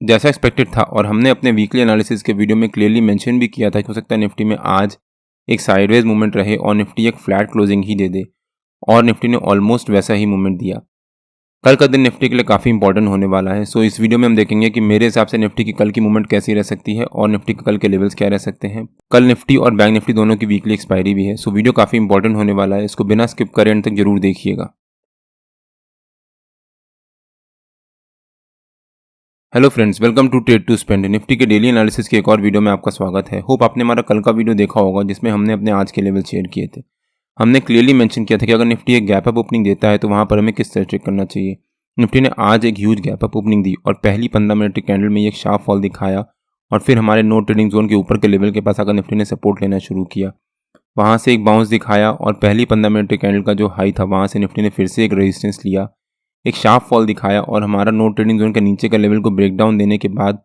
जैसा एक्सपेक्टेड था और हमने अपने वीकली एनालिसिस के वीडियो में क्लियरली मेंशन भी किया था कि हो सकता है निफ्टी में आज एक साइडवेज मूवमेंट रहे और निफ्टी एक फ्लैट क्लोजिंग ही दे दे, और निफ्टी ने ऑलमोस्ट वैसा ही मूवमेंट दिया। कल का दिन निफ्टी के लिए काफ़ी इंपॉर्टेंट होने वाला है। सो इस वीडियो में हम देखेंगे कि मेरे हिसाब से निफ्टी की कल की मूवमेंट कैसी रह सकती है और निफ्टी के कल के लेवल्स क्या रह सकते हैं। कल निफ्टी और बैंक निफ्टी दोनों की वीकली एक्सपायरी भी है, सो वीडियो काफ़ी इंपॉर्टेंट होने वाला है। इसको बिना स्किप करे एंड तक जरूर देखिएगा। Hello friends, welcome to trade to spend. Nifty के डेली एनालिसिस के एक और वीडियो में आपका स्वागत है। होप आपने हमारा कल का वीडियो देखा होगा जिसमें हमने अपने आज के लेवल शेयर किए थे। हमने क्लियरली मेंशन किया था कि अगर निफ्टी एक गैप अप ओपनिंग देता है तो वहाँ पर हमें किस तरह ट्रेड करना चाहिए। निफ्टी ने आज एक ह्यूज गैप अप ओपनिंग दी और पहली 15 मिनट की कैंडल में एक शार्प फॉल दिखाया और फिर हमारे नो ट्रेडिंग जोन के ऊपर के लेवल के पास आकर निफ्टी ने सपोर्ट लेना शुरू किया। वहाँ से एक बाउंस दिखाया और पहली 15 मिनट की कैंडल का जो हाई था वहाँ से निफ्टी ने फिर से एक रेजिस्टेंस लिया, एक शार्प फॉल दिखाया और हमारा नो ट्रेडिंग जोन के नीचे का लेवल को ब्रेक डाउन देने के बाद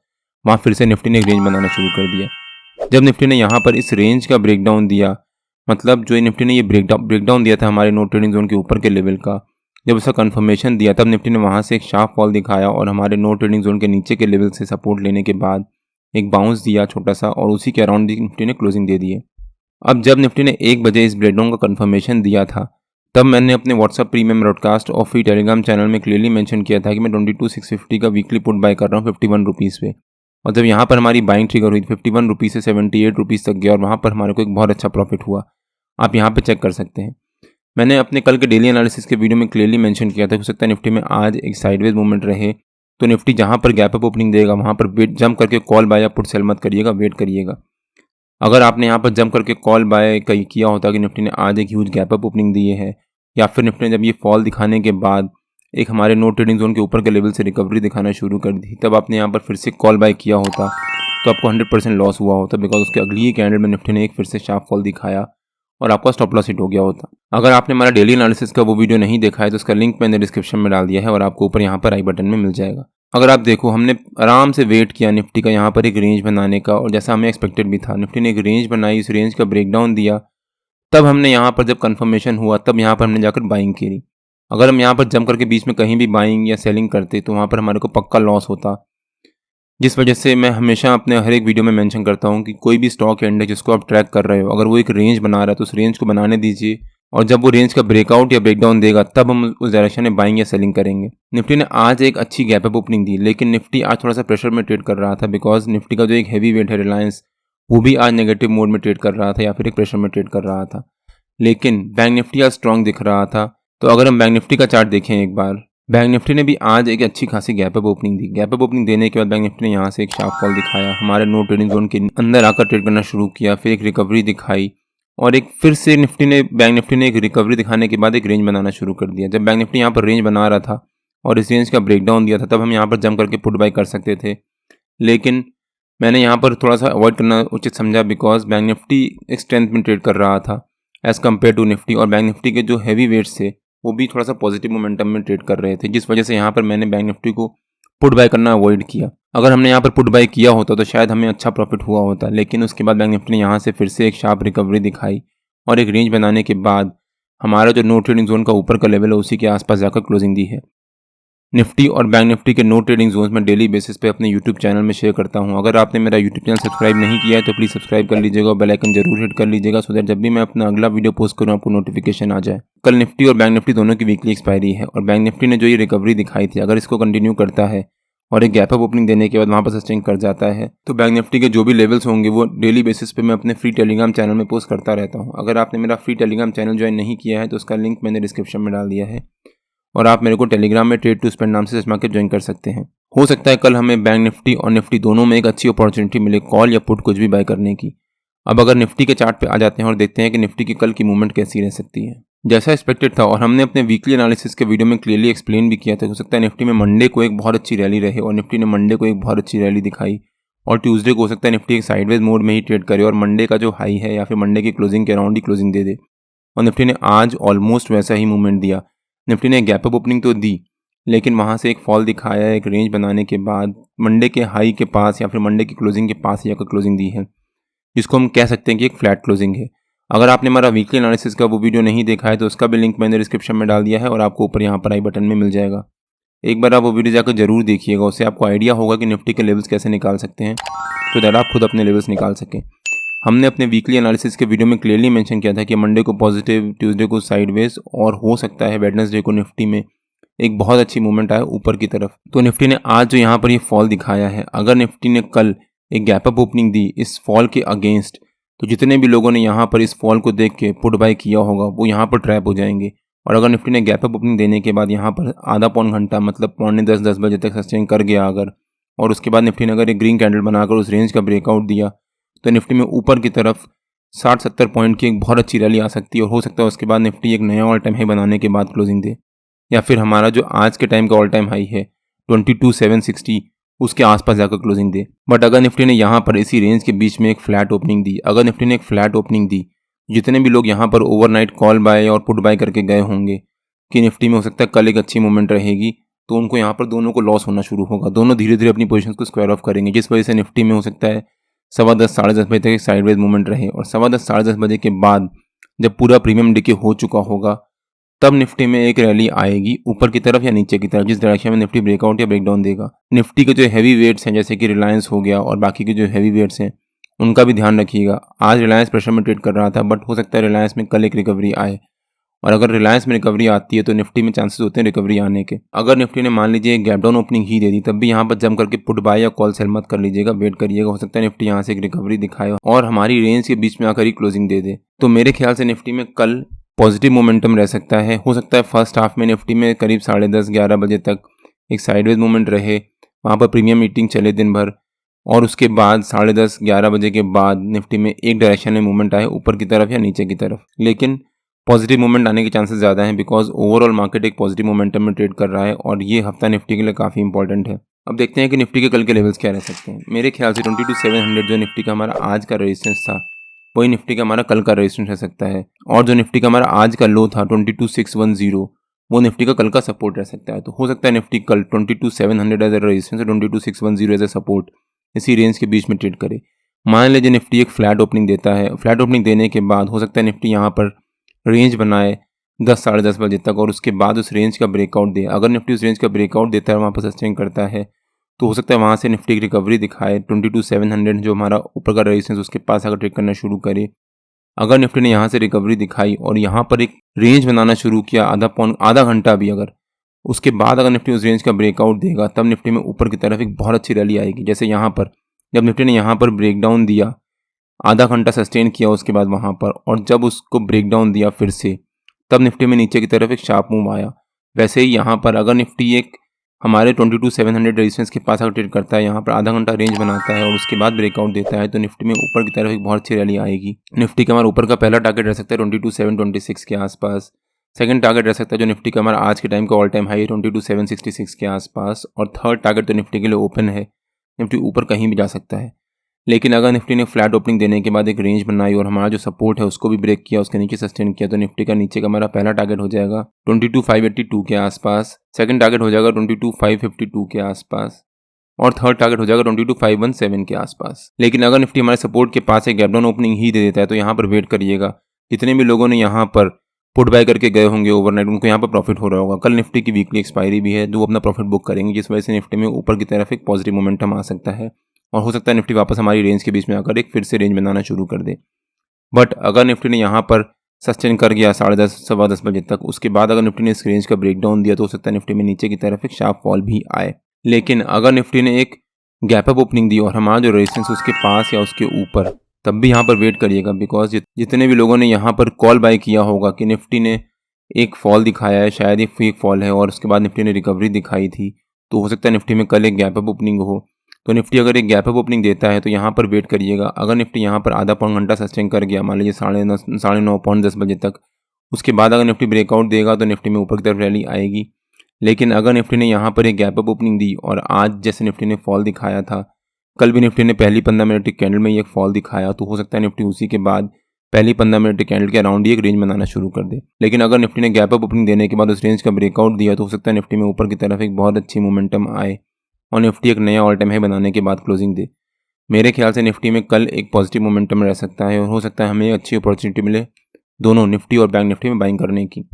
वहाँ फिर से निफ्टी ने एक रेंज बनाना शुरू कर दिया। जब निफ्टी ने यहाँ पर इस रेंज का ब्रेक डाउन दिया, मतलब जो निफ्टी ने ये ब्रेक डाउन दिया था हमारे नो ट्रेडिंग जोन के ऊपर के लेवल का, जब उसका कंफर्मेशन दिया तब निफ्टी ने वहाँ से एक शार्प फॉल दिखाया और हमारे नो ट्रेडिंग जोन के नीचे के लेवल से सपोर्ट लेने के बाद एक बाउंस दिया छोटा सा और उसी के अराउंड निफ्टी ने क्लोजिंग दे दी है। अब जब निफ्टी ने 1 बजे इस ब्रेक डाउन का कंफर्मेशन दिया था तब मैंने अपने व्हाट्सअप प्रीमियम ब्रॉडकास्ट और फ्री टेलीग्राम चैनल में क्लियरली मेंशन किया था कि मैं 22,650 का वीकली पुट बाय कर रहा हूँ 51 रुपीज़ पे। और जब यहाँ पर हमारी बाइंग ट्रिगर हुई 51 रुपीज़ से 78 रुपीज़ तक गया और वहाँ पर हमारे को एक बहुत अच्छा प्रॉफिट हुआ। आप यहाँ पे चेक कर सकते हैं। मैंने अपने कल के डेली एनालिसिस के वीडियो में क्लियरली मेंशन किया था हो सकता है निफ्टी में आज एक साइडवेज मूवमेंट रहे, तो निफ्टी जहाँ पर गैप अप ओपनिंग देगा वहाँ पर वेट जंप करके कॉल बाय या पुट सेल मत करिएगा, वेट करिएगा। अगर आपने यहाँ पर जंप करके कॉल बाय किया होता कि निफ्टी ने आज एक ह्यूज गैप अप ओपनिंग दी है या फिर निफ्टी ने जब ये फॉल दिखाने के बाद एक हमारे नो ट्रेडिंग जोन के ऊपर के लेवल से रिकवरी दिखाना शुरू कर दी, तब आपने यहाँ पर फिर से कॉल बाय किया होता तो आपको 100% लॉस हुआ होता, बिकॉज उसके अगली ही कैंडल में निफ्टी ने एक फिर से शार्प फॉल दिखाया और आपका स्टॉप लॉस हिट हो गया होता। अगर आपने हमारा डेली एनालिसिस का वो वीडियो नहीं देखा है तो उसका लिंक मैंने डिस्क्रिप्शन में डाल दिया है और आपको ऊपर यहाँ पर आई बटन में मिल जाएगा। अगर आप देखो, हमने आराम से वेट किया निफ्टी का यहाँ पर एक रेंज बनाने का और जैसा हमें एक्सपेक्टेड भी था निफ्टी ने एक रेंज बनाई, इस रेंज का ब्रेकडाउन दिया, तब हमने यहाँ पर जब कंफर्मेशन हुआ तब यहाँ पर हमने जाकर बाइंग की। अगर हम यहाँ पर जंप करके बीच में कहीं भी बाइंग या सेलिंग करते तो वहाँ पर हमारे को पक्का लॉस होता। जिस वजह से मैं हमेशा अपने हर एक वीडियो में मेंशन करता हूँ कि कोई भी स्टॉक इंडेक्स जिसको आप ट्रैक कर रहे हो, अगर वो एक रेंज बना रहा है तो उस रेंज को बनाने दीजिए और जब वो रेंज का ब्रेकआउट या ब्रेकडाउन देगा तब हम उस डायरेक्शन में बाइंग या सेलिंग करेंगे। निफ्टी ने आज एक अच्छी गैप अप ओपनिंग दी, लेकिन निफ्टी आज थोड़ा सा प्रेशर में ट्रेड कर रहा था बिकॉज निफ्टी का जो एक हैवी वेट है रिलायंस, वो भी आज नेगेटिव मोड में ट्रेड कर रहा था या फिर एक प्रेशर में ट्रेड कर रहा था। लेकिन बैंक निफ्टी आज स्ट्रॉन्ग दिख रहा था। तो अगर हम बैंक निफ्टी का चार्ट देखें एक बार, बैंक निफ्टी ने भी आज एक अच्छी खासी गैप अप ओपनिंग दी। गैप अप ओपनिंग देने के बाद बैंक निफ्टी ने यहाँ से एक शार्प फॉल दिखाया, हमारे नो ट्रेडिंग जोन के अंदर आकर ट्रेड करना शुरू किया, फिर एक रिकवरी दिखाई और एक फिर से बैंक निफ्टी ने एक रिकवरी दिखाने के बाद एक रेंज बनाना शुरू कर दिया। जब बैंक निफ्टी यहाँ पर रेंज बना रहा था और इस रेंज का ब्रेकडाउन दिया था तब हम यहाँ पर जम करके पुट बाय कर सकते थे, लेकिन मैंने यहाँ पर थोड़ा सा अवॉइड करना उचित समझा बिकॉज बैंक निफ्टी एक स्ट्रेंथ में ट्रेड कर रहा था एज़ कम्पेयर टू निफ्टी और बैंक निफ्टी के जो हैवी वेट्स थे वो भी थोड़ा सा पॉजिटिव मोमेंटम में ट्रेड कर रहे थे, जिस वजह से यहाँ पर मैंने बैंक निफ्टी को पुट बाय करना अवॉइड किया। अगर हमने यहाँ पर पुट बाय किया होता तो शायद हमें अच्छा प्रॉफिट हुआ होता, लेकिन उसके बाद बैंक निफ्टी ने यहाँ से फिर से एक शार्प रिकवरी दिखाई और एक रेंज बनाने के बाद हमारा जो नो ट्रेडिंग जोन का ऊपर का लेवल है उसी के आसपास जाकर क्लोजिंग दी है। निफ्टी और बैंक निफ्टी के नो ट्रेडिंग जोन्स में डेली बेसिस पे अपने यूट्यूब चैनल में शेयर करता हूं। अगर आपने मेरा यूट्यूब चैनल सब्सक्राइब नहीं किया है तो प्लीज़ सब्सक्राइब कर लीजिएगा और बेल आइकन जरूर हिट कर लीजिएगा सो दैट जब भी मैं अपना अगला वीडियो पोस्ट करूं आपको नोटिफिकेशन आ जाए। कल निफ्टी और बैंक निफ्टी दोनों की वीकली एक्सपायरी है और बैंक निफ्टी ने जो ये रिकवरी दिखाई थी अगर इसको कंटिन्यू करता है और एक गैप अप ओपनिंग देने के बाद वहाँ पर सस्टेन कर जाता है तो बैंक निफ्टी के जो भी लेवल्स होंगे वो डेली बेसिस पे मैं अपने फ्री टेलीग्राम चैनल में पोस्ट करता रहता हूँ। अगर आपने मेरा फ्री टेलीग्राम चैनल ज्वाइन नहीं किया है तो उसका लिंक मैंने डिस्क्रिप्शन में डाल दिया है और आप मेरे को टेलीग्राम में ट्रेड टू स्पेंड नाम से सर्च मार्केट ज्वाइन कर सकते हैं। हो सकता है कल हमें बैंक निफ्टी और निफ्टी दोनों में एक अच्छी अपॉर्चुनिटी मिले कॉल या पुट कुछ भी बाय करने की। अब अगर निफ्टी के चार्ट पे आ जाते हैं और देखते हैं कि निफ्टी की कल की मूवमेंट कैसी रह सकती है। जैसा एक्सपेक्टेड था और हमने अपने वीकली एनालिसिस के वीडियो में क्लियरली एक्सप्लेन भी किया था, हो सकता है निफ्टी में मंडे को एक बहुत अच्छी रैली रहे और निफ्टी ने मंडे को एक बहुत अच्छी रैली दिखाई और ट्यूसडे को हो सकता है निफ्टी एक साइडवेज मोड में ही ट्रेड करे और मंडे का जो हाई है या फिर मंडे की क्लोजिंग के अराउंड ही क्लोजिंग दे दे। और निफ्टी ने आज ऑलमोस्ट वैसा ही मूवमेंट दिया। निफ्टी ने गैप अप ओपनिंग तो दी लेकिन वहाँ से एक फॉल दिखाया, एक रेंज बनाने के बाद मंडे के हाई के पास या फिर मंडे की क्लोजिंग के पास ही आकर क्लोजिंग दी है, जिसको हम कह सकते हैं कि एक फ्लैट क्लोजिंग है। अगर आपने हमारा वीकली एनालिसिस का वो वीडियो नहीं देखा है तो उसका भी लिंक मैंने डिस्क्रिप्शन में डाल दिया है और आपको ऊपर यहाँ पर आई बटन में मिल जाएगा। एक बार आप वो वीडियो जाकर जरूर देखिएगा, उससे आपको आइडिया होगा कि निफ्टी के लेवल्स कैसे निकाल सकते हैं, तो दैट आप खुद अपने लेवल्स निकाल सकें। हमने अपने वीकली एनालिसिस के वीडियो में क्लियरली मेंशन किया था कि मंडे को पॉजिटिव, ट्यूसडे को साइडवेज और हो सकता है वेडनेसडे को निफ्टी में एक बहुत अच्छी मूवमेंट आए ऊपर की तरफ। तो निफ्टी ने आज जो यहाँ पर ये फॉल दिखाया है, अगर निफ्टी ने कल एक गैप अप ओपनिंग दी इस फॉल के अगेंस्ट, तो जितने भी लोगों ने यहाँ पर इस फॉल को देख के पुट बाय किया होगा वो यहाँ पर ट्रैप हो जाएंगे। और अगर निफ्टी ने गैप अप ओपनिंग देने के बाद यहाँ पर आधा पौन घंटा मतलब 9:45-10 बजे तक सस्टेन कर गया अगर, और उसके बाद निफ्टी ने अगर एक ग्रीन कैंडल बनाकर उस रेंज का ब्रेकआउट दिया, तो निफ्टी में ऊपर की तरफ 60-70 पॉइंट की एक बहुत अच्छी रैली आ सकती है। और हो सकता है उसके बाद निफ्टी एक नया ऑल टाइम हाई बनाने के बाद क्लोजिंग दे, या फिर हमारा जो आज के टाइम का ऑल टाइम हाई है 22,760 उसके आसपास जाकर क्लोजिंग दे। बट अगर निफ्टी ने यहाँ पर इसी रेंज के बीच में एक फ्लैट ओपनिंग दी, अगर निफ्टी ने एक फ्लैट ओपनिंग दी, जितने भी लोग यहाँ पर ओवरनाइट कॉल बाय और पुट बाय करके गए होंगे कि निफ्टी में हो सकता है कल एक अच्छी मूवमेंट रहेगी, तो उनको यहाँ पर दोनों को लॉस होना शुरू होगा। दोनों धीरे धीरे अपनी पोजीशंस को स्क्वायर ऑफ करेंगे, जिस वजह से निफ्टी में हो सकता है 10:15-10:30 बजे तक एक साइडवेज मूवमेंट रहे। और 10:15-10:30 बजे के बाद जब पूरा प्रीमियम डे हो चुका होगा, तब निफ्टी में एक रैली आएगी ऊपर की तरफ या नीचे की तरफ, जिस डायरेक्शन में निफ्टी ब्रेकआउट या ब्रेकडाउन देगा। निफ्टी के जो हैवी वेट्स हैं जैसे कि रिलायंस हो गया और बाकी के जो हैवी वेट्स हैं उनका भी ध्यान रखिएगा। आज रिलायंस प्रेशर में ट्रेड कर रहा था, बट हो सकता है रिलायंस में कल एक रिकवरी आए, और अगर रिलायंस में रिकवरी आती है तो निफ्टी में चांसेस होते हैं रिकवरी आने के। अगर निफ्टी ने मान लीजिए एक गैप डाउन ओपनिंग ही दे दी, तब भी यहाँ पर जम करके पुट बाय या कॉल सेल मत कर लीजिएगा, वेट करिएगा। हो सकता है निफ्टी यहाँ से एक रिकवरी दिखाए और हमारी रेंज के बीच में आकर ही क्लोजिंग दे दे। तो मेरे ख्याल से निफ्टी में कल पॉजिटिव मोमेंटम रह सकता है। हो सकता है फर्स्ट हाफ में निफ्टी में करीब 10:30-11 बजे तक एक साइडवेज मूवमेंट रहे, वहाँ पर प्रीमियम मीटिंग चले दिन भर, और उसके बाद 10:30-11 बजे के बाद निफ्टी में एक डायरेक्शन में मूवमेंट आए ऊपर की तरफ या नीचे की तरफ। लेकिन पॉजिटिव मूवमेंट आने के चांसेस ज़्यादा हैं, बिकॉज ओवरऑल मार्केट एक पॉजिटिव मोमेंटम में ट्रेड कर रहा है और ये हफ्ता निफ्टी के लिए काफ़ी इंपॉर्टेंट है। अब देखते हैं कि निफ्टी के कल के लेवल्स क्या रह सकते हैं। मेरे ख्याल से 22,700 जो निफ्टी का हमारा आज का रेजिस्टेंस था, वही निफ्टी का हमारा कल का रेजिस्टेंस रह सकता है। और जो निफ्टी का हमारा आज का लो था 22,610, वो निफ्टी का कल का सपोर्ट रह सकता है। तो हो सकता है निफ्टी कल 22,700 एज ए रेजिस्टेंस और 22,610 एज ए सपोर्ट इसी रेंज के बीच में ट्रेड करे। मान लीजिए निफ्टी एक फ्लैट ओपनिंग देता है, फ्लैट ओपनिंग देने के बाद हो सकता है निफ्टी यहाँ पर रेंज बनाए 10-10:30 बजे तक और उसके बाद उस रेंज का ब्रेकआउट दे। अगर निफ्टी उस रेंज का ब्रेकआउट देता है और वहाँ पर सस्टेन करता है, तो हो सकता है वहाँ से निफ्टी की रिकवरी दिखाए 22,700 जो हमारा ऊपर का रेजिस्टेंस उसके पास अगर ट्रेड करना शुरू करे। अगर निफ्टी ने यहाँ से रिकवरी दिखाई और यहाँ पर एक रेंज बनाना शुरू किया आधा घंटा भी, अगर उसके बाद अगर निफ्टी उस रेंज का ब्रेकआउट देगा, तब निफ्टी में ऊपर की तरफ एक बहुत अच्छी रैली आएगी। जैसे यहाँ पर जब निफ्टी ने यहाँ पर ब्रेकडाउन दिया, आधा घंटा सस्टेन किया उसके बाद वहाँ पर, और जब उसको ब्रेकडाउन दिया फिर से, तब निफ्टी में नीचे की तरफ एक शार्प मूव आया। वैसे ही यहाँ पर अगर निफ्टी एक हमारे 22,700 रेजिस्टेंस के पास अगर ट्रेड करता है, यहाँ पर आधा घंटा रेंज बनाता है और उसके बाद ब्रेकआउट देता है, तो निफ्टी में ऊपर की तरफ एक बहुत अच्छी रैली आएगी। निफ्टी का हमारा ऊपर का पहला टारगेट रह सकता है 22,726 के आसपास। सेकंड टारगेट रह सकता है जो निफ्टी का हमारा आज के टाइम का ऑल टाइम हाई है 22,766 के आसपास। और थर्ड टारगेट तो निफ्टी के लिए ओपन है, निफ्टी ऊपर कहीं भी जा सकता है। लेकिन अगर निफ्टी ने फ्लैट ओपनिंग देने के बाद एक रेंज बनाई और हमारा जो सपोर्ट है उसको भी ब्रेक किया, उसके नीचे सस्टेन किया, तो निफ्टी का नीचे का हमारा पहला टारगेट हो जाएगा 22,582 के आसपास, सेकंड टारगेट हो जाएगा 22,552 के आसपास, और थर्ड टारगेट हो जाएगा 22,517 के आसपास। लेकिन अगर निफ्टी हमारे सपोर्ट के पास एक गैप डाउन ओपनिंग ही दे देता है, तो यहाँ पर वेट करिएगा। जितने भी लोगों ने यहाँ पर पुट बाय करके गए होंगे ओवरनाइट, उनको यहाँ पर प्रॉफिट हो रहा होगा। कल निफ्टी की वीकली एक्सपायरी भी है, जो वो अपना प्रॉफिट बुक करेंगे, जिस वजह से निफ्टी में ऊपर की तरफ एक पॉजिटिव मोमेंटम आ सकता है और हो सकता है निफ्टी वापस हमारी रेंज के बीच में आकर एक फिर से रेंज बनाना शुरू कर दे। बट अगर निफ्टी ने यहाँ पर सस्टेन कर गया 10:30-10:15 बजे तक, उसके बाद अगर निफ्टी ने इस रेंज का ब्रेकडाउन दिया, तो हो सकता है निफ्टी में नीचे की तरफ एक शार्प फॉल भी आए। लेकिन अगर निफ्टी ने एक गैप अप ओपनिंग दी और हमारा जो रेजिस्टेंस उसके पास या उसके ऊपर, तब भी यहाँ पर वेट करिएगा। बिकॉज जितने भी लोगों ने यहाँ पर कॉल बाय किया होगा कि निफ्टी ने एक फॉल दिखाया है, शायद एक फेक फॉल है, और उसके बाद निफ्टी ने रिकवरी दिखाई थी, तो हो सकता है निफ्टी में कल एक गैप अप ओपनिंग हो। तो निफ्टी अगर एक गैप अप ओपनिंग देता है तो यहाँ पर वेट करिएगा। अगर निफ्टी यहाँ पर आधा पौन घंटा सस्टेन कर गया, मान लीजिए 9:30 बजे तक, उसके बाद अगर निफ्टी ब्रेकआउट देगा तो निफ्टी में ऊपर की तरफ रैली आएगी। लेकिन अगर निफ्टी ने यहाँ पर एक गैप अप ओपनिंग दी और आज जैसे निफ्टी ने फॉल दिखाया था, कल भी निफ्टी ने पहली 15 मिनट की कैंडल में एक फॉल दिखाया, तो हो सकता है निफ्टी उसी के बाद पहली 15 मिनट की कैंडल के अराउंड ही एक रेंज बनाना शुरू कर दे। लेकिन अगर निफ्टी ने गैप अप ओपनिंग देने के बाद उस रेंज का ब्रेकआउट दिया, तो हो सकता है निफ्टी में ऊपर की तरफ एक बहुत अच्छी मोमेंटम आए और निफ्टी एक नया ऑल टाइम हाई बनाने के बाद क्लोजिंग दे। मेरे ख्याल से निफ्टी में कल एक पॉजिटिव मोमेंटम रह सकता है और हो सकता है हमें अच्छी अपॉर्चुनिटी मिले दोनों निफ्टी और बैंक निफ्टी में बाइंग करने की।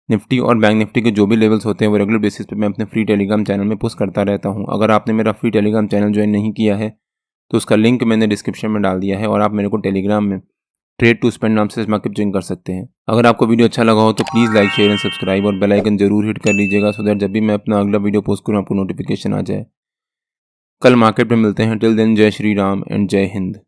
निफ्टी और बैंक निफ्टी के जो भी लेवल्स होते हैं वो रेगुलर बेसिस पे मैं अपने फ्री टेलीग्राम चैनल में पोस्ट करता रहता हूँ। अगर आपने मेरा फ्री टेलीग्राम चैनल ज्वाइन नहीं किया है तो उसका लिंक मैंने डिस्क्रिप्शन में डाल दिया है और आप मेरे को टेलीग्राम में ट्रेड टू स्पेंड नाम से मार्केट ज्वाइन कर सकते हैं। अगर आपको वीडियो अच्छा लगा हो तो please like share and subscribe और बेल आइकन जरूर हिट कर लीजिएगा सो दैट जब भी मैं अपना अगला वीडियो पोस्ट करूँ आपको नोटिफिकेशन आ जाए। कल मार्केट में मिलते हैं। टिल देन जय श्री राम एंड जय हिंद।